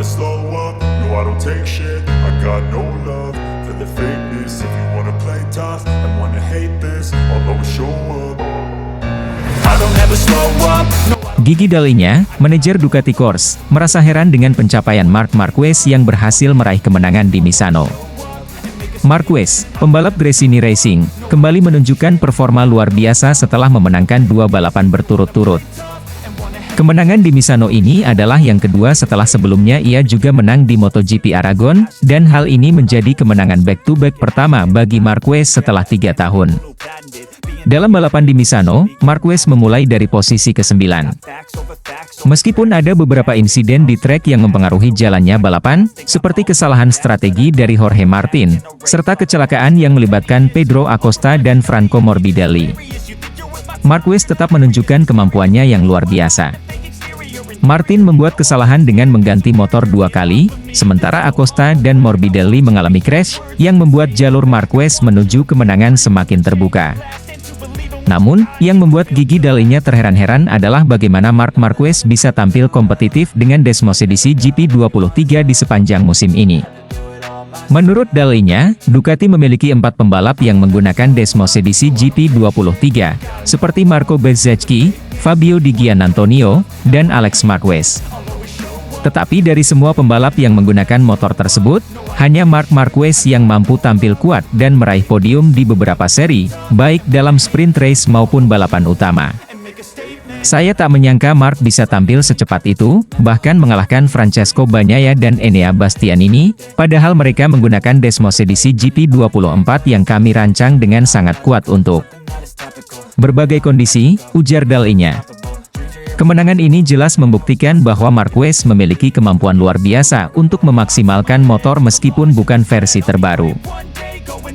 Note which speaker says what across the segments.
Speaker 1: slow up, no I don't take shit. I got no love for the fakeness. If you wanna play tough and wanna hate this, I'll always show up. I don't ever slow up, no.
Speaker 2: Gigi Dalinya, manajer Ducati Corse, merasa heran dengan pencapaian Marc Marquez yang berhasil meraih kemenangan di Misano. Marquez, pembalap Gresini Racing, kembali menunjukkan performa luar biasa setelah memenangkan 2 balapan berturut-turut. Kemenangan di Misano ini adalah yang kedua setelah sebelumnya ia juga menang di MotoGP Aragon, dan hal ini menjadi kemenangan back-to-back pertama bagi Marquez setelah 3 tahun. Dalam balapan di Misano, Marquez memulai dari posisi ke-9. Meskipun ada beberapa insiden di trek yang mempengaruhi jalannya balapan, seperti kesalahan strategi dari Jorge Martin, serta kecelakaan yang melibatkan Pedro Acosta dan Franco Morbidelli, Marquez tetap menunjukkan kemampuannya yang luar biasa. Martin membuat kesalahan dengan mengganti motor 2 kali, sementara Acosta dan Morbidelli mengalami crash, yang membuat jalur Marquez menuju kemenangan semakin terbuka. Namun, yang membuat Gigi Dalinya terheran-heran adalah bagaimana Marc Marquez bisa tampil kompetitif dengan Desmos edisi GP23 di sepanjang musim ini. Menurut Dalinya, Ducati memiliki 4 pembalap yang menggunakan Desmos edisi GP23, seperti Marco Bezzecchi, Fabio Di Giannantonio, dan Alex Marquez. Tetapi dari semua pembalap yang menggunakan motor tersebut, hanya Marc Marquez yang mampu tampil kuat dan meraih podium di beberapa seri, baik dalam sprint race maupun balapan utama. Saya tak menyangka Marc bisa tampil secepat itu, bahkan mengalahkan Francesco Bagnaia dan Enea Bastianini, padahal mereka menggunakan Desmos edisi GP24 yang kami rancang dengan sangat kuat untuk berbagai kondisi, ujar Dalinya. Kemenangan ini jelas membuktikan bahwa Marquez memiliki kemampuan luar biasa untuk memaksimalkan motor meskipun bukan versi terbaru.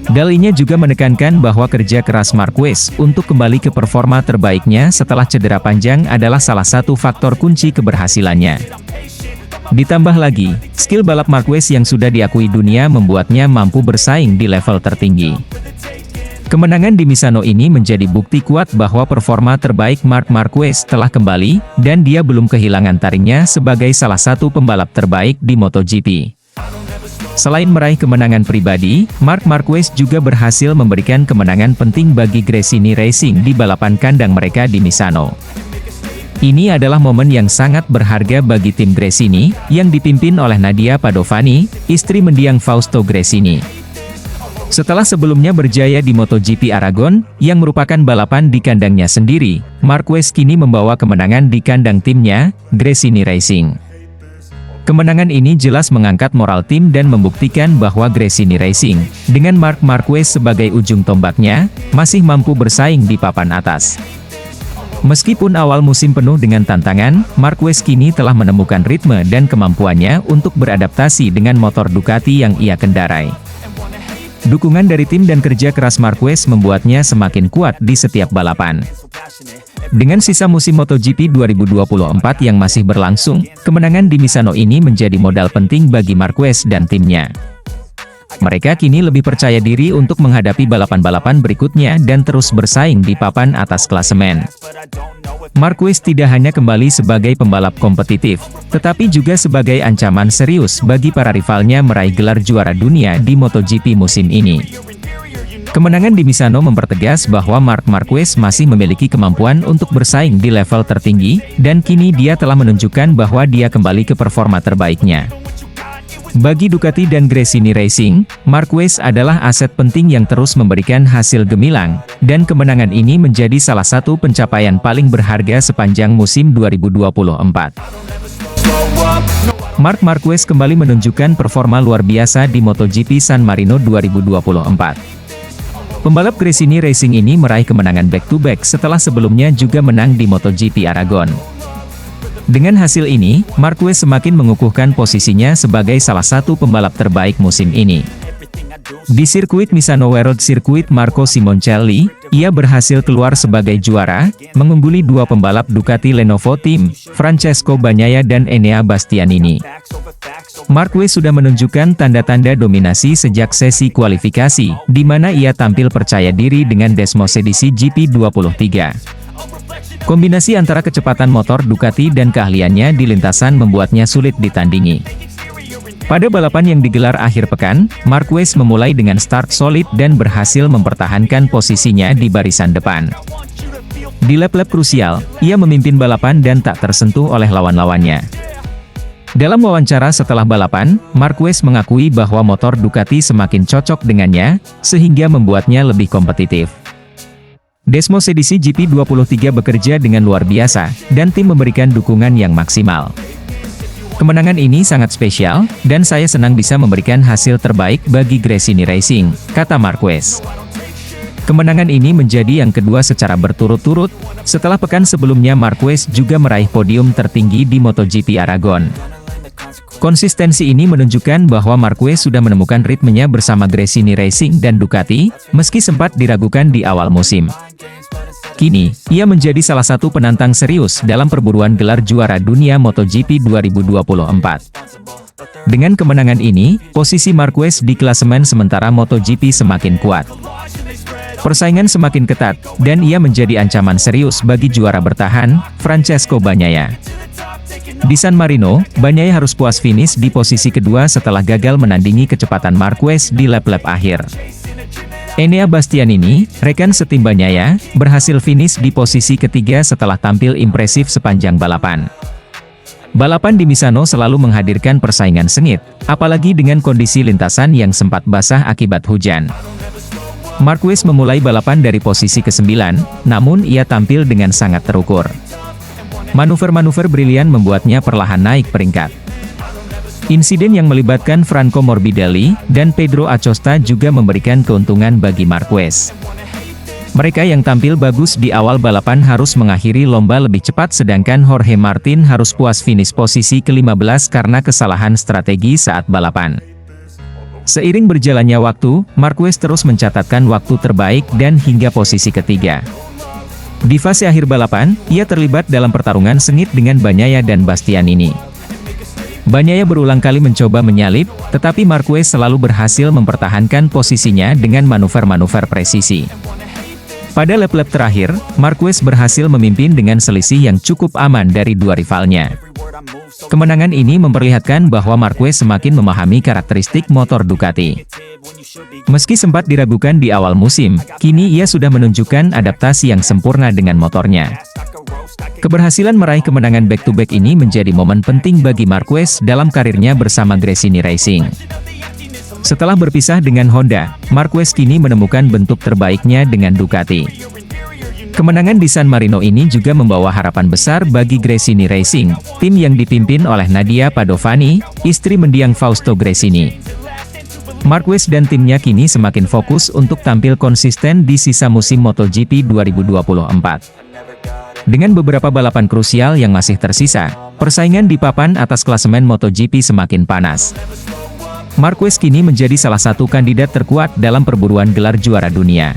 Speaker 2: Dalinya juga menekankan bahwa kerja keras Marquez untuk kembali ke performa terbaiknya setelah cedera panjang adalah salah satu faktor kunci keberhasilannya. Ditambah lagi, skill balap Marquez yang sudah diakui dunia membuatnya mampu bersaing di level tertinggi. Kemenangan di Misano ini menjadi bukti kuat bahwa performa terbaik Marc Marquez telah kembali, dan dia belum kehilangan taringnya sebagai salah satu pembalap terbaik di MotoGP. Selain meraih kemenangan pribadi, Marc Marquez juga berhasil memberikan kemenangan penting bagi Gresini Racing di balapan kandang mereka di Misano. Ini adalah momen yang sangat berharga bagi tim Gresini, yang dipimpin oleh Nadia Padovani, istri mendiang Fausto Gresini. Setelah sebelumnya berjaya di MotoGP Aragon, yang merupakan balapan di kandangnya sendiri, Marquez kini membawa kemenangan di kandang timnya, Gresini Racing. Kemenangan ini jelas mengangkat moral tim dan membuktikan bahwa Gresini Racing, dengan Marc Marquez sebagai ujung tombaknya, masih mampu bersaing di papan atas. Meskipun awal musim penuh dengan tantangan, Marquez kini telah menemukan ritme dan kemampuannya untuk beradaptasi dengan motor Ducati yang ia kendarai. Dukungan dari tim dan kerja keras Marquez membuatnya semakin kuat di setiap balapan. Dengan sisa musim MotoGP 2024 yang masih berlangsung, kemenangan di Misano ini menjadi modal penting bagi Marquez dan timnya. Mereka kini lebih percaya diri untuk menghadapi balapan-balapan berikutnya dan terus bersaing di papan atas klasemen. Marquez tidak hanya kembali sebagai pembalap kompetitif, tetapi juga sebagai ancaman serius bagi para rivalnya meraih gelar juara dunia di MotoGP musim ini. Kemenangan di Misano mempertegas bahwa Marc Marquez masih memiliki kemampuan untuk bersaing di level tertinggi, dan kini dia telah menunjukkan bahwa dia kembali ke performa terbaiknya. Bagi Ducati dan Gresini Racing, Marquez adalah aset penting yang terus memberikan hasil gemilang, dan kemenangan ini menjadi salah satu pencapaian paling berharga sepanjang musim 2024. Marc Marquez kembali menunjukkan performa luar biasa di MotoGP San Marino 2024. Pembalap Gresini Racing ini meraih kemenangan back-to-back setelah sebelumnya juga menang di MotoGP Aragon. Dengan hasil ini, Marquez semakin mengukuhkan posisinya sebagai salah satu pembalap terbaik musim ini. Di sirkuit Misano World Circuit Marco Simoncelli, ia berhasil keluar sebagai juara, mengungguli 2 pembalap Ducati Lenovo Team, Francesco Bagnaia dan Enea Bastianini. Marquez sudah menunjukkan tanda-tanda dominasi sejak sesi kualifikasi, di mana ia tampil percaya diri dengan Desmos edisi GP23. Kombinasi antara kecepatan motor Ducati dan keahliannya di lintasan membuatnya sulit ditandingi. Pada balapan yang digelar akhir pekan, Marquez memulai dengan start solid dan berhasil mempertahankan posisinya di barisan depan. Di lap-lap krusial, ia memimpin balapan dan tak tersentuh oleh lawan-lawannya. Dalam wawancara setelah balapan, Marquez mengakui bahwa motor Ducati semakin cocok dengannya, sehingga membuatnya lebih kompetitif. Desmos edisi GP23 bekerja dengan luar biasa, dan tim memberikan dukungan yang maksimal. Kemenangan ini sangat spesial, dan saya senang bisa memberikan hasil terbaik bagi Gresini Racing, kata Marquez. Kemenangan ini menjadi yang kedua secara berturut-turut, setelah pekan sebelumnya Marquez juga meraih podium tertinggi di MotoGP Aragon. Konsistensi ini menunjukkan bahwa Marquez sudah menemukan ritmenya bersama Gresini Racing dan Ducati, meski sempat diragukan di awal musim. Kini, ia menjadi salah satu penantang serius dalam perburuan gelar juara dunia MotoGP 2024. Dengan kemenangan ini, posisi Marquez di klasemen sementara MotoGP semakin kuat. Persaingan semakin ketat, dan ia menjadi ancaman serius bagi juara bertahan, Francesco Bagnaia. Di San Marino, Bagnaia harus puas finish di posisi kedua setelah gagal menandingi kecepatan Marquez di lap-lap akhir. Enea Bastianini, rekan setim Bagnaia, berhasil finish di posisi ketiga setelah tampil impresif sepanjang balapan. Balapan di Misano selalu menghadirkan persaingan sengit, apalagi dengan kondisi lintasan yang sempat basah akibat hujan. Marquez memulai balapan dari posisi ke-9, namun ia tampil dengan sangat terukur. Manuver-manuver brilian membuatnya perlahan naik peringkat. Insiden yang melibatkan Franco Morbidelli dan Pedro Acosta juga memberikan keuntungan bagi Marquez. Mereka yang tampil bagus di awal balapan harus mengakhiri lomba lebih cepat sedangkan Jorge Martin harus puas finish posisi ke-15 karena kesalahan strategi saat balapan. Seiring berjalannya waktu, Marquez terus mencatatkan waktu terbaik dan hingga posisi ketiga. Di fase akhir balapan, ia terlibat dalam pertarungan sengit dengan Bagnaia dan Bastianini. Bagnaia berulang kali mencoba menyalip, tetapi Marquez selalu berhasil mempertahankan posisinya dengan manuver-manuver presisi. Pada lap-lap terakhir, Marquez berhasil memimpin dengan selisih yang cukup aman dari dua rivalnya. Kemenangan ini memperlihatkan bahwa Marquez semakin memahami karakteristik motor Ducati. Meski sempat diragukan di awal musim, kini ia sudah menunjukkan adaptasi yang sempurna dengan motornya. Keberhasilan meraih kemenangan back-to-back ini menjadi momen penting bagi Marquez dalam karirnya bersama Gresini Racing. Setelah berpisah dengan Honda, Marquez kini menemukan bentuk terbaiknya dengan Ducati. Kemenangan di San Marino ini juga membawa harapan besar bagi Gresini Racing, tim yang dipimpin oleh Nadia Padovani, istri mendiang Fausto Gresini. Marquez dan timnya kini semakin fokus untuk tampil konsisten di sisa musim MotoGP 2024. Dengan beberapa balapan krusial yang masih tersisa, persaingan di papan atas klasemen MotoGP semakin panas. Marquez kini menjadi salah satu kandidat terkuat dalam perburuan gelar juara dunia.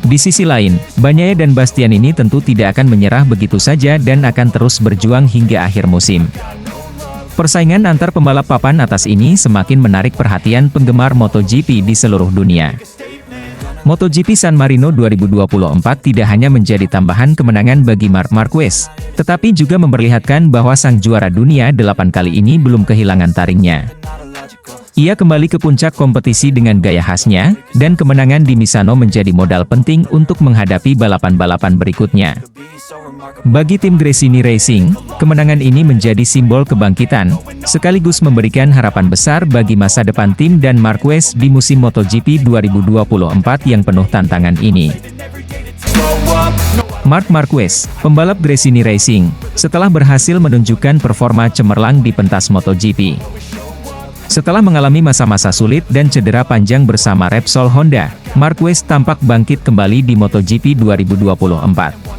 Speaker 2: Di sisi lain, Bagnaia dan Bastianini tentu tidak akan menyerah begitu saja dan akan terus berjuang hingga akhir musim. Persaingan antar pembalap papan atas ini semakin menarik perhatian penggemar MotoGP di seluruh dunia. MotoGP San Marino 2024 tidak hanya menjadi tambahan kemenangan bagi Marc Marquez, tetapi juga memperlihatkan bahwa sang juara dunia 8 kali ini belum kehilangan taringnya. Ia kembali ke puncak kompetisi dengan gaya khasnya, dan kemenangan di Misano menjadi modal penting untuk menghadapi balapan-balapan berikutnya. Bagi tim Gresini Racing, kemenangan ini menjadi simbol kebangkitan, sekaligus memberikan harapan besar bagi masa depan tim dan Marquez di musim MotoGP 2024 yang penuh tantangan ini. Marc Marquez, pembalap Gresini Racing, setelah berhasil menunjukkan performa cemerlang di pentas MotoGP. Setelah mengalami masa-masa sulit dan cedera panjang bersama Repsol Honda, Marquez tampak bangkit kembali di MotoGP 2024.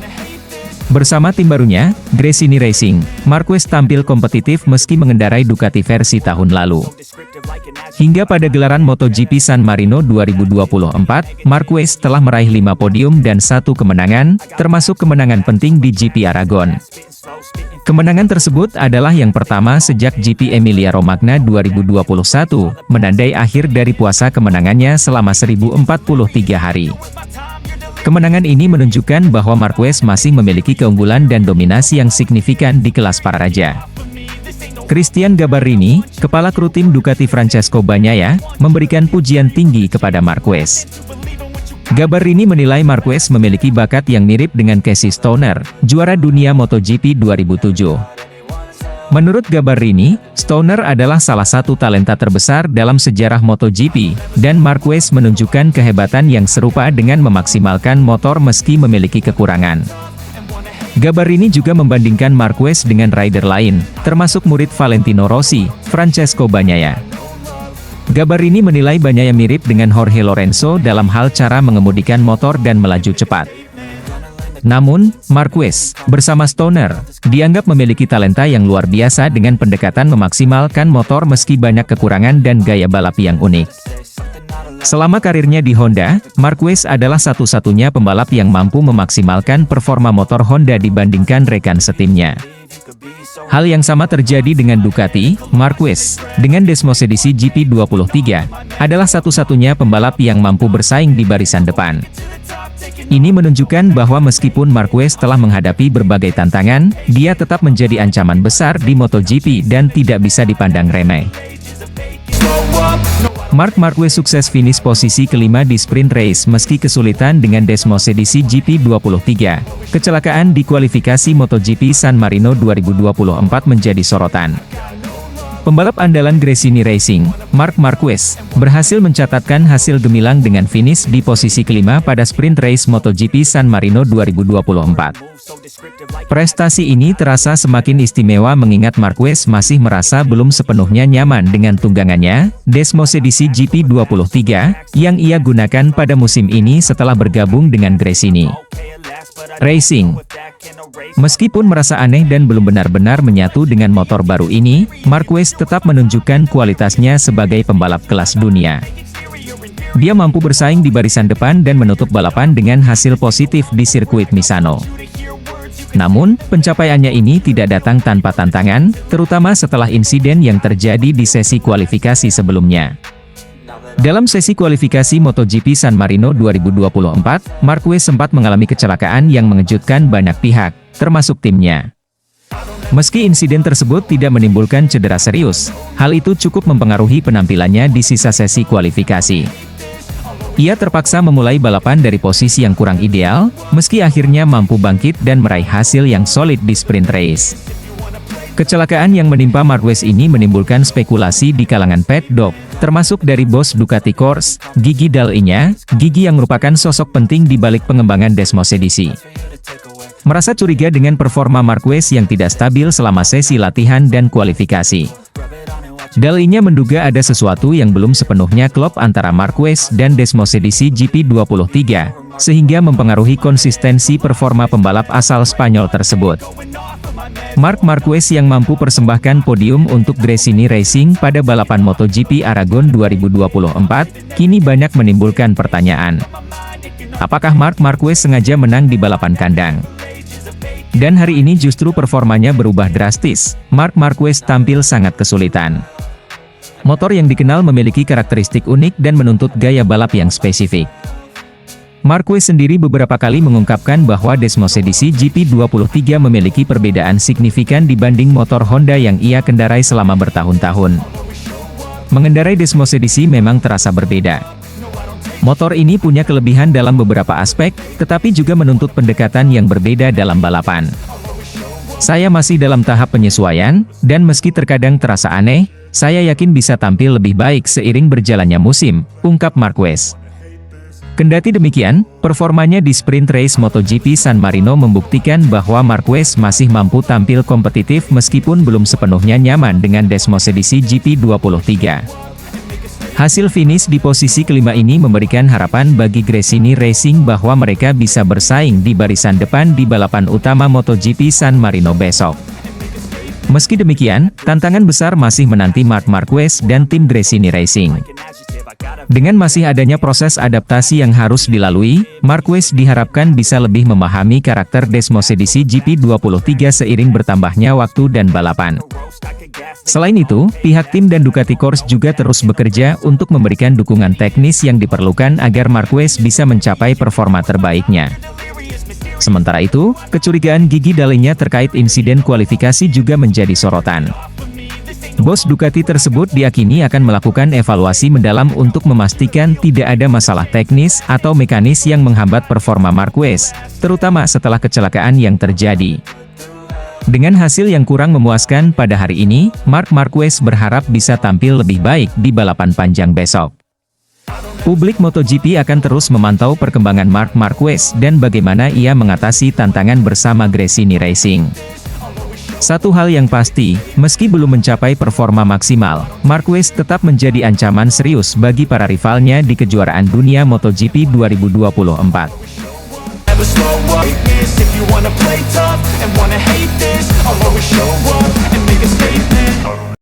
Speaker 2: Bersama tim barunya, Gresini Racing, Marquez tampil kompetitif meski mengendarai Ducati versi tahun lalu. Hingga pada gelaran MotoGP San Marino 2024, Marquez telah meraih 5 podium dan 1 kemenangan, termasuk kemenangan penting di GP Aragon. Kemenangan tersebut adalah yang pertama sejak GP Emilia-Romagna 2021, menandai akhir dari puasa kemenangannya selama 1043 hari. Kemenangan ini menunjukkan bahwa Marquez masih memiliki keunggulan dan dominasi yang signifikan di kelas para raja. Christian Gabarrini, kepala kru tim Ducati Francesco Bagnaia, memberikan pujian tinggi kepada Marquez. Gabarrini menilai Marquez memiliki bakat yang mirip dengan Casey Stoner, juara dunia MotoGP 2007. Menurut Gabarrini, Stoner adalah salah satu talenta terbesar dalam sejarah MotoGP, dan Marquez menunjukkan kehebatan yang serupa dengan memaksimalkan motor meski memiliki kekurangan. Gabarrini juga membandingkan Marquez dengan rider lain, termasuk murid Valentino Rossi, Francesco Bagnaia. Gabarrini menilai Bagnaia mirip dengan Jorge Lorenzo dalam hal cara mengemudikan motor dan melaju cepat. Namun, Marquez, bersama Stoner, dianggap memiliki talenta yang luar biasa dengan pendekatan memaksimalkan motor meski banyak kekurangan dan gaya balap yang unik. Selama karirnya di Honda, Marquez adalah satu-satunya pembalap yang mampu memaksimalkan performa motor Honda dibandingkan rekan setimnya. Hal yang sama terjadi dengan Ducati. Marquez, dengan Desmosedici GP23, adalah satu-satunya pembalap yang mampu bersaing di barisan depan. Ini menunjukkan bahwa meskipun Marquez telah menghadapi berbagai tantangan, dia tetap menjadi ancaman besar di MotoGP dan tidak bisa dipandang remeh. Marc Marquez sukses finish posisi kelima di sprint race meski kesulitan dengan Desmosedici GP23. Kecelakaan di kualifikasi MotoGP San Marino 2024 menjadi sorotan. Pembalap andalan Gresini Racing, Marc Marquez, berhasil mencatatkan hasil gemilang dengan finish di posisi kelima pada sprint race MotoGP San Marino 2024. Prestasi ini terasa semakin istimewa mengingat Marquez masih merasa belum sepenuhnya nyaman dengan tunggangannya, Desmosedici GP23, yang ia gunakan pada musim ini setelah bergabung dengan Gresini Racing. Meskipun merasa aneh dan belum benar-benar menyatu dengan motor baru ini, Marquez tetap menunjukkan kualitasnya sebagai pembalap kelas dunia. Dia mampu bersaing di barisan depan dan menutup balapan dengan hasil positif di sirkuit Misano. Namun, pencapaiannya ini tidak datang tanpa tantangan, terutama setelah insiden yang terjadi di sesi kualifikasi sebelumnya. Dalam sesi kualifikasi MotoGP San Marino 2024, Marquez sempat mengalami kecelakaan yang mengejutkan banyak pihak, termasuk timnya. Meski insiden tersebut tidak menimbulkan cedera serius, hal itu cukup mempengaruhi penampilannya di sisa sesi kualifikasi. Ia terpaksa memulai balapan dari posisi yang kurang ideal, meski akhirnya mampu bangkit dan meraih hasil yang solid di sprint race. Kecelakaan yang menimpa Marquez ini menimbulkan spekulasi di kalangan paddock, termasuk dari bos Ducati Corse, Gigi Dall'Igna, Gigi yang merupakan sosok penting di balik pengembangan Desmosedici. Merasa curiga dengan performa Marquez yang tidak stabil selama sesi latihan dan kualifikasi. Dall'Igna menduga ada sesuatu yang belum sepenuhnya klop antara Marquez dan Desmosedici GP23, sehingga mempengaruhi konsistensi performa pembalap asal Spanyol tersebut. Marc Marquez yang mampu persembahkan podium untuk Gresini Racing pada balapan MotoGP Aragon 2024, kini banyak menimbulkan pertanyaan. Apakah Marc Marquez sengaja menang di balapan kandang? Dan hari ini justru performanya berubah drastis, Marc Marquez tampil sangat kesulitan. Motor yang dikenal memiliki karakteristik unik dan menuntut gaya balap yang spesifik. Marquez sendiri beberapa kali mengungkapkan bahwa Desmosedici GP23 memiliki perbedaan signifikan dibanding motor Honda yang ia kendarai selama bertahun-tahun. Mengendarai Desmosedici memang terasa berbeda. Motor ini punya kelebihan dalam beberapa aspek, tetapi juga menuntut pendekatan yang berbeda dalam balapan. Saya masih dalam tahap penyesuaian, dan meski terkadang terasa aneh, saya yakin bisa tampil lebih baik seiring berjalannya musim, ungkap Marquez. Kendati demikian, performanya di sprint race MotoGP San Marino membuktikan bahwa Marquez masih mampu tampil kompetitif meskipun belum sepenuhnya nyaman dengan Desmosedici GP23. Hasil finish di posisi kelima ini memberikan harapan bagi Gresini Racing bahwa mereka bisa bersaing di barisan depan di balapan utama MotoGP San Marino besok. Meski demikian, tantangan besar masih menanti Marc Marquez dan tim Gresini Racing. Dengan masih adanya proses adaptasi yang harus dilalui, Marquez diharapkan bisa lebih memahami karakter Desmosedici GP23 seiring bertambahnya waktu dan balapan. Selain itu, pihak tim dan Ducati Corse juga terus bekerja untuk memberikan dukungan teknis yang diperlukan agar Marquez bisa mencapai performa terbaiknya. Sementara itu, kecurigaan Gigi Dall'Igna terkait insiden kualifikasi juga menjadi sorotan. Bos Ducati tersebut diakini akan melakukan evaluasi mendalam untuk memastikan tidak ada masalah teknis atau mekanis yang menghambat performa Marquez, terutama setelah kecelakaan yang terjadi. Dengan hasil yang kurang memuaskan pada hari ini, Marc Marquez berharap bisa tampil lebih baik di balapan panjang besok. Publik MotoGP akan terus memantau perkembangan Marc Marquez dan bagaimana ia mengatasi tantangan bersama Gresini Racing. Satu hal yang pasti, meski belum mencapai performa maksimal, Marquez tetap menjadi ancaman serius bagi para rivalnya di kejuaraan dunia MotoGP 2024.
Speaker 1: Never slow up. If you wanna play tough and wanna hate this, I'll always show up and make a statement.